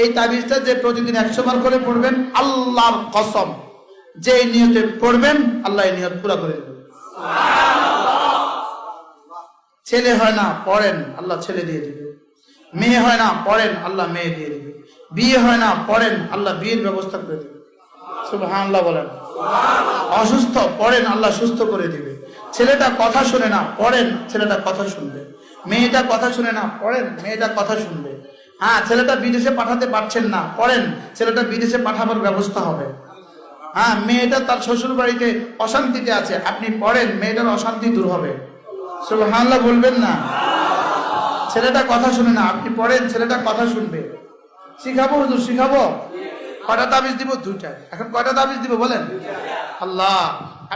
এই তাবিজটা যে প্রতিদিন 100 বার করে পড়বেন, আল্লাহর কসম যে নিয়তে পড়বেন আল্লাহ এই নিয়ত পুরা করে দেবেন। ছেলে হয় না, পড়েন, আল্লাহ ছেলে দিয়ে দিবে। মেয়ে হয় না, পড়েন, আল্লাহ মেয়ে দিয়ে দিবে। বিয়ে হয় না, পড়েন, আল্লাহ বিয়ের ব্যবস্থা করে দেবে। সুবহানাল্লাহ বলেন। অসুস্থ, পড়েন, আল্লাহ সুস্থ করে দিবে। ছেলেটা কথা শুনে না, পড়েন, ছেলেটা কথা শুনবে। মেয়েটা কথা শুনে না, পড়েন, মেয়েটা কথা শুনবে। হ্যাঁ, ছেলেটা বিদেশে পাঠাতে পারছেন না, পড়েন, ছেলেটা বিদেশে পাঠাবার ব্যবস্থা হবে। হ্যাঁ, মেয়েটা তার শ্বশুর বাড়িতে অশান্তিতে আছে, আপনি পড়েন, মেয়েটার অশান্তি দূর হবে। সুবহানাল্লাহ বলবেন না? ছেলেটা কথা শুনে না, আপনি পড়েন, ছেলেটা কথা শুনবে। শিখাবো হুজুর, শিখাবো। কয়টা তাবিজ দিব? 2টা। এখন কয়টা তাবিজ দিব বলেন? আল্লাহ,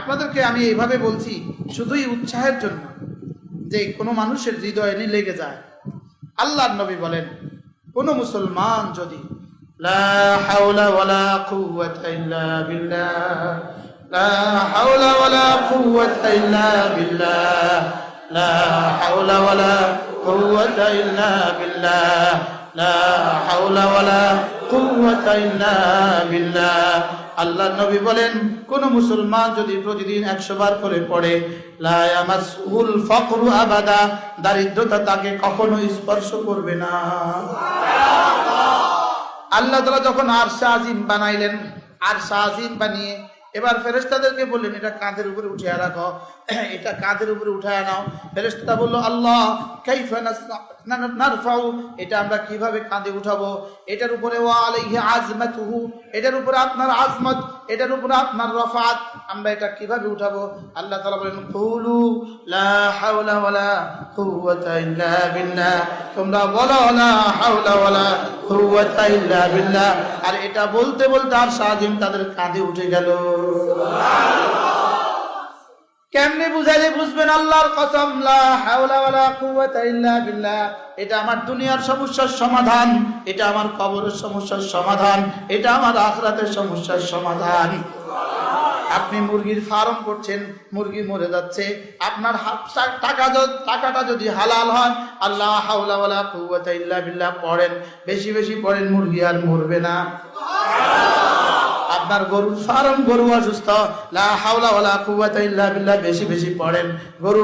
আপনাদেরকে আমি এইভাবে বলছি শুধুই উৎসাহের জন্য, যে কোনো মানুষের হৃদয়ে লেগে যায়। আল্লাহর নবী বলেন, কোন মুসলমান যদি লা হাওলা ওয়ালা কুওয়াতা ইল্লা বিল্লাহ, লা হাওলা ওয়ালা কুওয়াতা ইল্লা বিল্লাহ, লা হাওলা ওয়ালা কুওয়াতা ইল্লা বিল্লাহ, লা হাওলা ওয়ালা কুওয়াতা ইল্লা বিল্লাহ। আল্লাহর নবী বলেন, কোন মুসলমান যদি প্রতিদিন 100 বার করে পড়ে, লা ইয়ামাসুল ফাকরু আবাদা, দারিদ্রতা তাকে কখনো স্পর্শ করবে না। আল্লাহ তাআলা যখন আরশে আজিম বানাইলেন, আরশে আজিম বানিয়ে এবার ফেরেশতাদেরকে বললেন, এটা কাঁধের উপরে উঠিয়ে রাখো, এটা কাঁধের উপরে উঠায় নাও। ফেরেশতা বলল, আল্লাহ কাইফা নারফাউ, এটা আমরা কিভাবে কাঁধে উঠাবো? এটার উপরে ওয়া আলাইহি আজমাতুহু, এটার উপরে আপনার আজমত, এটার উপরে আপনার রফাত, আমরা এটা কিভাবে উঠাবো? আল্লাহ তাআলা বলেন, কুলু লা হাওলা ওয়ালা কুওয়াতা ইল্লা বিল্লাহ, তোমরা বলো লা হাওলা ওয়ালা কুওয়াতা ইল্লা বিল্লাহ। আর এটা বলতে বলতে আর সাজিম তাদের কাঁধে উঠে গেল। কেমনে বুঝাইলে বুঝবেন? আল্লাহর কসম, লা হাওলা ওয়ালা কুওয়াতা ইল্লা বিল্লাহ, এটা আমার দুনিয়ার সমস্যার সমাধান, এটা আমার কবরের সমস্যার সমাধান, এটা আমার আখিরাতের সমস্যার সমাধান। আপনি মুরগির ফার্ম করছেন, মুরগি মরে যাচ্ছে, আপনার টাকাটা যদি হালাল হয়, আল্লাহ হাওলা ওয়ালা কুওয়াতা ইল্লা বিল্লাহ পড়েন, বেশি বেশি পড়েন, মুরগি আর মরবে না। আপনার গরুর ফার্ম, গরু অসুস্থ, লা হাওলা ওয়ালা কুওয়াতা ইল্লা বিল্লাহ বেশি বেশি পড়েন, গরু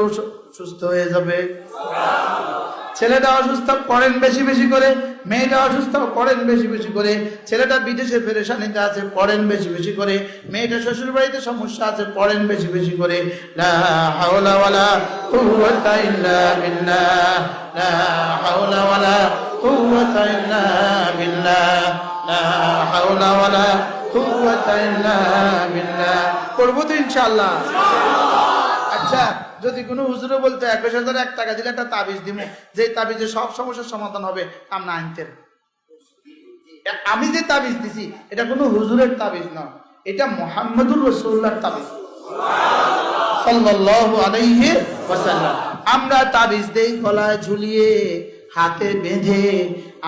সুস্থ হয়ে যাবে। ছেলেটা অসুস্থ, পড়েন বেশি বেশি করে। মেয়েটা অসুস্থ, পড়েন বেশি বেশি করে। ছেলেটা বিদেশে পেরেশানিতে আছে, পড়েন বেশি বেশি করে। মেয়েটা শ্বশুর বাড়িতে সমস্যা আছে, পড়েন বেশি বেশি করে। লা হাওলা ওয়ালা কুওয়াতা ইল্লা বিল্লাহ, লা হাওলা ওয়ালা কুওয়াতা ইল্লা বিল্লাহ, লা হাওলা ওয়ালা কুওয়াতা ইল্লা বিল্লাহ। পড়বো তো ইনশাআল্লাহ? আচ্ছা, যদি কোনো হুজুরে বলতে 21,001 টাকা দিলে একটা তাবিজ দিব, যে তাবিজে সব সমস্যার সমাধান হবে, আমরা আনতেন। আমি যে তাবিজ দিছি এটা কোনো হুজুরের তাবিজ না, এটা মুহাম্মদুর রাসূলুল্লাহর তাবিজ সাল্লাল্লাহু আলাইহি ওয়াসাল্লাম। আমরা তাবিজ দেই গলায় ঝুলিয়ে, হাতে বেঁধে।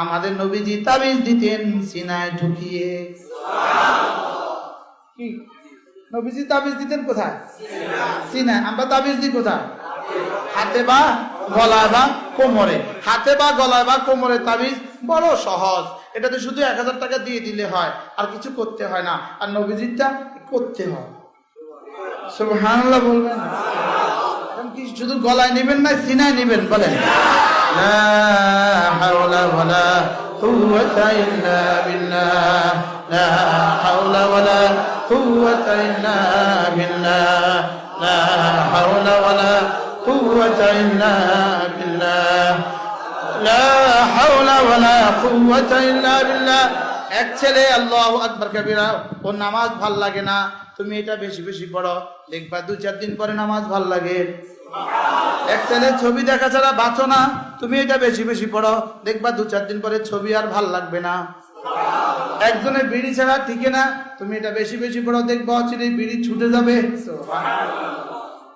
আমাদের নবীজি তাবিজ দিতেন সিনায় ঢুকিয়ে। কি নবীজি তাবিজ দিতেন কোথায়? সিনায়। আমরা তাবিজ দিই কোথায়? হাতে বা গলায় বা কোমরে। হাতে বা গলায় বা কোমরে তাবিজ বড় সহজ, এটাতে শুধু 1000 টাকা দিয়ে দিলে হয়, আর কিছু করতে হয় না। আর নবীজিটা করতে হয়। সুবহানাল্লাহ বলবেন। এখন কি শুধু গলায় নেবেন না সিনায় নেবেন? বলেন, লা হাওলা ওয়ালা কুওয়াতা ইল্লা বিল্লাহ, লা হাওলা ওয়ালা কুওয়াতা ইল্লা বিল্লাহ, লা হাওলা ওয়ালা কুওয়াতা ইল্লা বিল্লাহ, লা হাওলা ওয়ালা কুওয়াতা ইল্লা বিল্লাহ। এক ছেলে আল্লাহু আকবার কবিরা, ওর নামাজ ভাল লাগে না, তুমি এটা বেশি বেশি পড়ো, দেখবা 2-4 দিন পরে নামাজ ভাল লাগে। এক ছেলে ছবি দেখা ছাড়া বাঁচো না, তুমি এটা বেশি বেশি পড়ো, দেখবা 2-4 দিন পরে ছবি আর ভাল লাগবে না। একজনের বিড়ি ছাড়া ঠিক না, তুমি এটা বেশি বেশি পড়ো, দেখবা অচিরে বিড়ি ছুটে যাবে।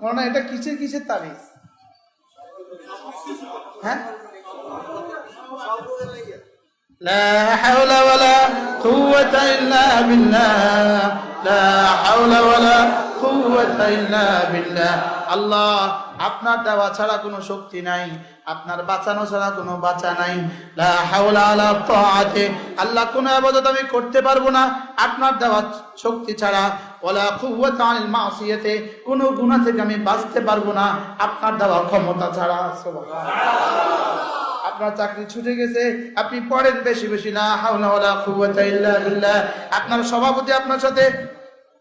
মনে হয় এটা কিসের কিসের তাবিজ? হ্যাঁ, লা হাওলা ওয়ালা কুওয়াতা ইল্লা বিল্লাহ, লা হাওলা ওয়ালা কুওয়াতা ইল্লা বিল্লাহ। আল্লাহ আপনার দেওয়া ছাড়া কোনো শক্তি নাই, আপনার বাঁচানো ছাড়া কোনো বাঁচা নাই। লা হাওলা আলা তাআতি, আল্লাহ কোনো ইবাদত আমি করতে পারবো না আপনার দেওয়া শক্তি ছাড়া। ওয়ালা কুওয়াতা আনিল মাসিয়াতি, কোনো গুনাহ থেকে আমি বাঁচতে পারবো না আপনার দেওয়া ক্ষমতা ছাড়া। সুবহানাল্লাহ। আপনার চাকরি ছুটে গেছে, আপনি পড়েন বেশি বেশি লা হাওলা ওয়ালা কুওয়াতা ইল্লা বিল্লাহ। আপনার সভাপতি আপনার সাথে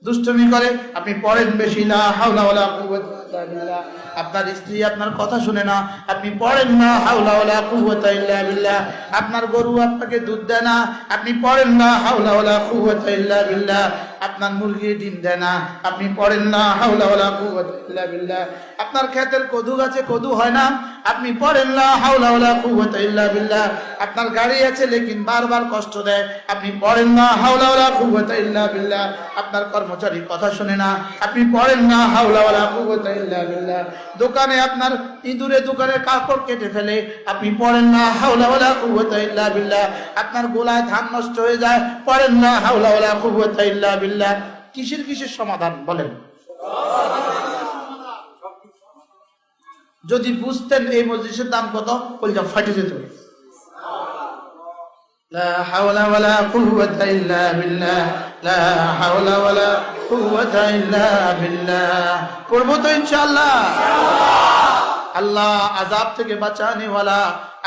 দুষ্টুমি করে, আপনি পড়েন বেশি লা হাওলা ওয়ালা কুওয়াতা ইল্লা বিল্লাহ। আপনার স্ত্রী আপনার কথা শুনে না, আপনি পড়েন না হাওলা ওয়ালা কুওয়াতা ইল্লা বিল্লাহ। আপনার গরু আপনাকে দুধ দেয় না, আপনি পড়েন না হাওলা ওয়ালা কুওয়াতা ইল্লা বিল্লাহ। আপনার মুরগি ডিম দেয় না, আপনি পড়েন না হাওলা ওয়ালা কুওয়াতা ইল্লা বিল্লাহ। আপনার ক্ষেতের কদু গাছে কদু হয় না, আপনি পড়েন না হাওলা ওয়ালা কুওয়াতা ইল্লা বিল্লাহ। আপনার গাড়ি আছে লেকিন বারবার কষ্ট দেয়, আপনি পড়েন না হাওলা ওয়ালা কুওয়াতা ইল্লা বিল্লাহ। আপনার কর্মচারী কথা শুনে না, আপনি পড়েন না হাওলা ওয়ালা কুওয়াতা ইল্লা বিল্লাহ। দোকানে আপনার ইঁদুরে দোকানের কাপড় কেটে ফেলে, আপনি পড়েন না হাওলা ওয়ালা কুওয়াতা ইল্লা বিল্লাহ। আপনার গোলায় ধান নষ্ট হয়ে যায়, পড়েন না হাওলা ওয়ালা কুওয়াতা ইল্লা বিল্লাহ। কিসের কিসের সমাধান বলেন? যদি বুঝতেন এই মজলিসের দাম কত, কলজা ফাটে যেত। লা হাওলা ওয়ালা কুওয়াতা ইল্লা বিল্লাহ, লা হাওলা ওয়ালা কুওয়াতা ইল্লা বিল্লাহ। করব তো ইনশাআল্লাহ। আল্লাহ আযাব থেকে বাঁচানে ওয়ালা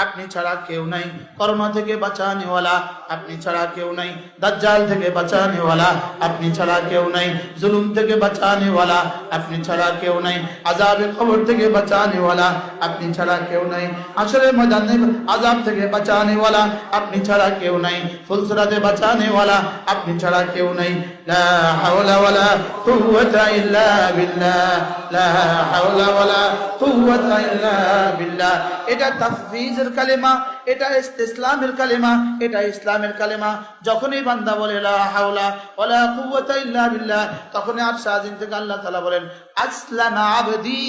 আপনি ছাড়া কেউ নাই, করোনা থেকে বাঁচানে ওয়ালা আপনি ছাড়া কেউ নাই, দাজ্জাল থেকে বাঁচানে ওয়ালা আপনি ছাড়া কেউ নাই, জুলুম থেকে বাঁচানে ওয়ালা আপনি ছাড়া কেউ নাই, আযাবে কবর থেকে বাঁচানে ওয়ালা আপনি ছাড়া কেউ নাই, হাশরের ময়দানে আযাব থেকে বাঁচানে ওয়ালা আপনি ছাড়া কেউ নাই, ফুলসিরাতে বাঁচানে ওয়ালা আপনি ছাড়া কেউ নাই। লা হাওলা ওয়ালা কুওয়াতা ইল্লা বিল্লাহ, লা হাওলা ওয়ালা কুওয়াতা ইল্লা বিল্লাহ। এটা তাফবীজের কালেমা, এটা ইসলামের কালেমা, এটা ইসলামের কালেমা। যখনই বান্দা বলে লা হাওলা ওয়ালা কুওয়াতা ইল্লা বিল্লাহ, তখনই আরশ আজিম থেকে আল্লাহ তাআলা বলেন আসলামা আবদি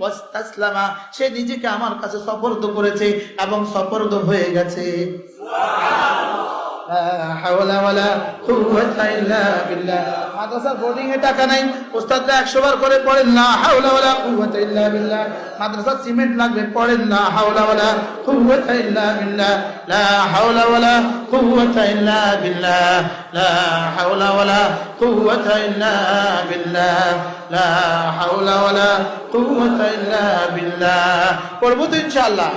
ওয়াস্তাসলামা, সে নিজেকে আমার কাছে সুপর্দ করেছে এবং সুপর্দ হয়ে গেছে। মাদ্রাসার বোর্ডিং এ টাকা নাই, উস্তাদরা 100 বার করে পড়েন না হাওলা ওয়ালা কুওয়াতা ইল্লা বিল্লাহ। মাদ্রাসার সিমেন্ট লাগবে, পড়েন না হাওলা ওয়ালা কুওয়াতা ইল্লা বিল্লাহ, লা হাওলা ওয়ালা কুওয়াতা ইল্লা বিল্লাহ, লা হাওলা ওয়ালা কুওয়াতা ইল্লা বিল্লাহ, লা হাওলা ওয়ালা কুওয়াতা ইল্লা বিল্লাহ। পড়ব তো ইনশাআল্লাহ।